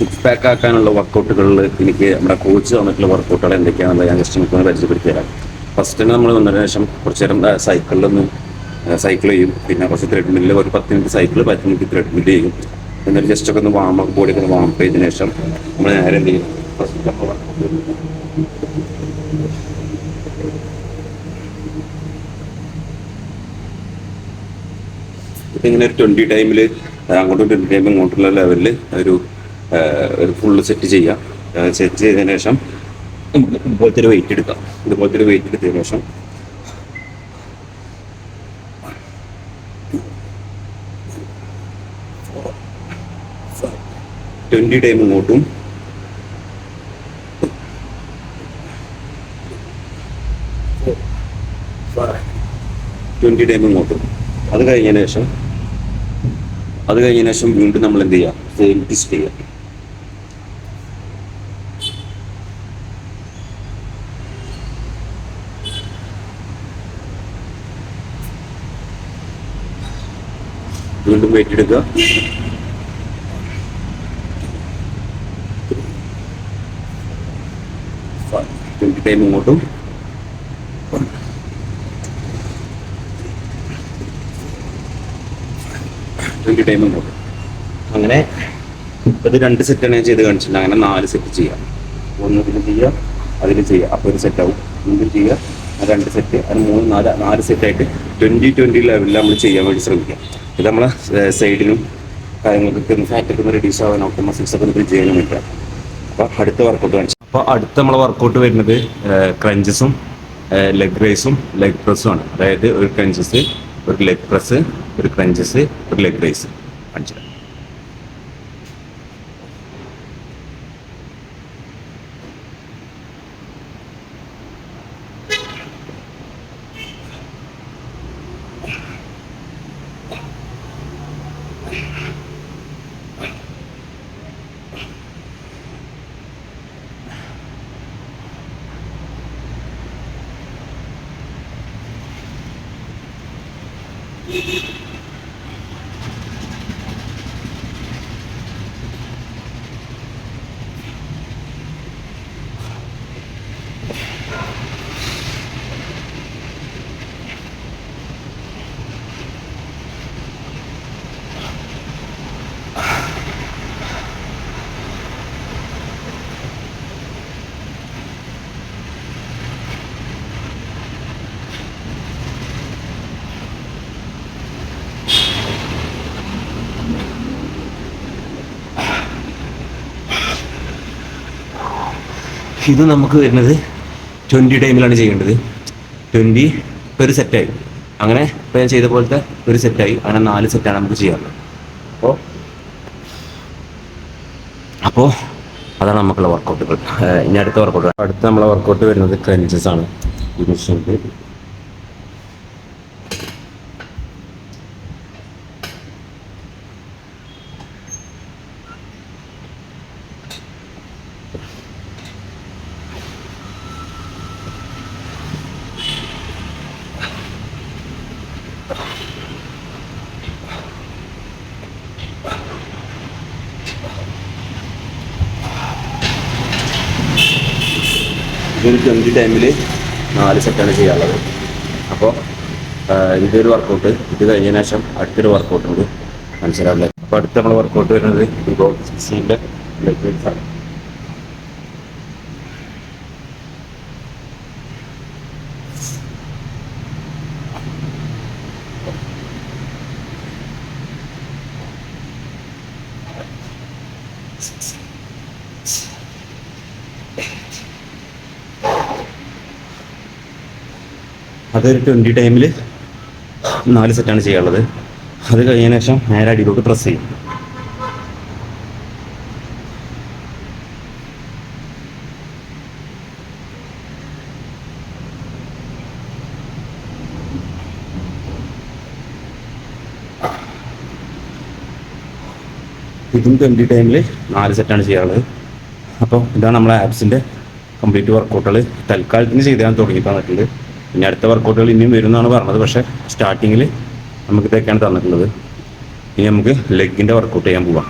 Six pack ആക്കാനുള്ള വർക്കൗട്ടുകളിൽ എനിക്ക് നമ്മുടെ കോച്ച് തന്നിട്ടുള്ള വർക്കൗട്ടുകൾ എന്തൊക്കെയാണെന്ന് ഞാൻ ജസ്റ്റ് നമുക്ക് പരിചയപ്പെടുത്തി തരാം. ഫസ്റ്റ് തന്നെ നമ്മൾ വന്നതിന് ശേഷം കുറച്ച് നേരം സൈക്കിളിലൊന്ന് സൈക്കിൾ ചെയ്യും. പിന്നെ കുറച്ച് ത്രെഡ്മില്ലിൽ ഒരു 10 മിനിറ്റ് സൈക്കിൾ 10 മിനിറ്റ് ത്രെഡ്മില്ല് ചെയ്യും. എന്നിട്ട് ജസ്റ്റ് ഒക്കെ ഒന്ന് വാമപ്പ് ബോഡി ഒക്കെ ഒന്ന് വാമപ്പ് ചെയ്തതിനു ശേഷം നമ്മൾ നേരെ എന്ത് ചെയ്യും, ഫസ്റ്റ് ഇപ്പം ഇങ്ങനെ ഒരു 20 ടൈമിൽ അങ്ങോട്ടും 20 ടൈം ഇങ്ങോട്ടുള്ള ലെവലിൽ ഒരു ഫുള്ള് സെറ്റ് ചെയ്യാം. സെറ്റ് ചെയ്തതിന് ശേഷം ഇതുപോലത്തെ ഒരു വെയിറ്റ് എടുക്കാം. ഇതുപോലത്തെ ഒരു വെയിറ്റ് എടുത്തതിന് ശേഷം 20 ടൈം ഇങ്ങോട്ടും 20 ടൈം ഇങ്ങോട്ടും. അത് കഴിഞ്ഞതിന് ശേഷം വീണ്ടും നമ്മൾ എന്ത് ചെയ്യുക, സെയിം ട്വിസ്റ്റ് ചെയ്യുക. വീണ്ടും വെയിറ്റ് എടുക്കുക. 20 ടൈം ഇങ്ങോട്ടും 20 ടൈം ഇങ്ങോട്ടും. അങ്ങനെ ഇത് 2 സെറ്റാണ് ഞാൻ ചെയ്ത് കാണിച്ചിട്ടുണ്ട്. അങ്ങനെ 4 സെറ്റ് ചെയ്യാം. ഒന്ന് ഇതിൽ ചെയ്യുക, അതിൽ ചെയ്യുക, അപ്പോൾ ഒരു സെറ്റാവും. വീണ്ടും ചെയ്യുക, 2 സെറ്റ്, അത് 3 4 സെറ്റായിട്ട് 20 ലെവലിൽ നമ്മൾ ചെയ്യാൻ വേണ്ടി ശ്രമിക്കാം. ഇത് നമ്മളെ സൈഡിനും കാര്യങ്ങൾക്കൊക്കെ ഫാറ്റൊക്കെ ഒന്ന് റെഡ്യൂസ് ആവാനൊക്കെ മസിൽസ് ഒക്കെ ഒന്ന് ചെയ്യാനും പറ്റാം. അപ്പോൾ അടുത്ത വർക്കൗട്ട് കാണിച്ചു. അപ്പോൾ അടുത്ത നമ്മളെ വർക്കൗട്ട് വരുന്നത് ക്രഞ്ചസും ലെഗ് റേസും ലെഗ് പ്രസ്സും ആണ്. അതായത് ഒരു ക്രഞ്ചസ്, ഒരു ലെഗ് പ്രസ്, ഒരു ക്രഞ്ചസ്, ഒരു ലെഗ് റേസ് കാണിച്ചു. ഇത് നമുക്ക് വരുന്നത് 20 ടൈമിലാണ് ചെയ്യേണ്ടത്. 20 ഇപ്പോൾ ഒരു സെറ്റായി. അങ്ങനെ ഇപ്പോൾ ഞാൻ ചെയ്ത പോലത്തെ ഒരു സെറ്റായി. അങ്ങനെ 4 സെറ്റാണ് നമുക്ക് ചെയ്യാറുള്ളത്. അപ്പോൾ അതാണ് നമുക്കുള്ള വർക്കൗട്ടുകൾ. ഇനി അടുത്ത നമ്മളെ വർക്കൗട്ട് വരുന്നത് ക്രഞ്ചസ് ആണ്. ഈ മെഷീനിൽ ഇതൊരു 20 ടൈമിൽ 4 സെറ്റാണ് ചെയ്യാനുള്ളത്. അപ്പോൾ ഇതൊരു വർക്കൗട്ട്. ഇത് കഴിഞ്ഞതിന് ശേഷം അടുത്തൊരു വർക്കൗട്ട് ഉണ്ട്, മനസ്സിലാവില്ലേ? അപ്പോൾ അടുത്ത നമ്മൾ വർക്കൗട്ട് വരുന്നത് ഇപ്പോൾ 60ൻ്റെ ലെഗ് റേസ് ആണ്. അതൊരു 20 ടൈമിൽ 4 സെറ്റാണ് ചെയ്യാനുള്ളത്. അത് കഴിഞ്ഞതിന് ശേഷം നേരെ അടിയിലോട്ട് പ്രസ് ചെയ്യും. ഇതും 20 ടൈമിൽ 4 സെറ്റാണ് ചെയ്യാനുള്ളത്. അപ്പോൾ ഇതാണ് നമ്മളെ ആപ്സിൻ്റെ കംപ്ലീറ്റ് വർക്കൗട്ടുകൾ. തൽക്കാലത്തിന് ചെയ്താൽ തുടങ്ങി തന്നിട്ടുണ്ട്. പിന്നെ അടുത്ത വർക്കൗട്ടുകൾ ഇനിയും വരുമെന്നാണ് പറഞ്ഞത്. പക്ഷേ സ്റ്റാർട്ടിങ്ങിൽ നമുക്ക് ഇതൊക്കെയാണ് തന്നിട്ടുള്ളത്. ഇനി നമുക്ക് ലെഗിൻ്റെ വർക്കൗട്ട് ചെയ്യാൻ പോവാം.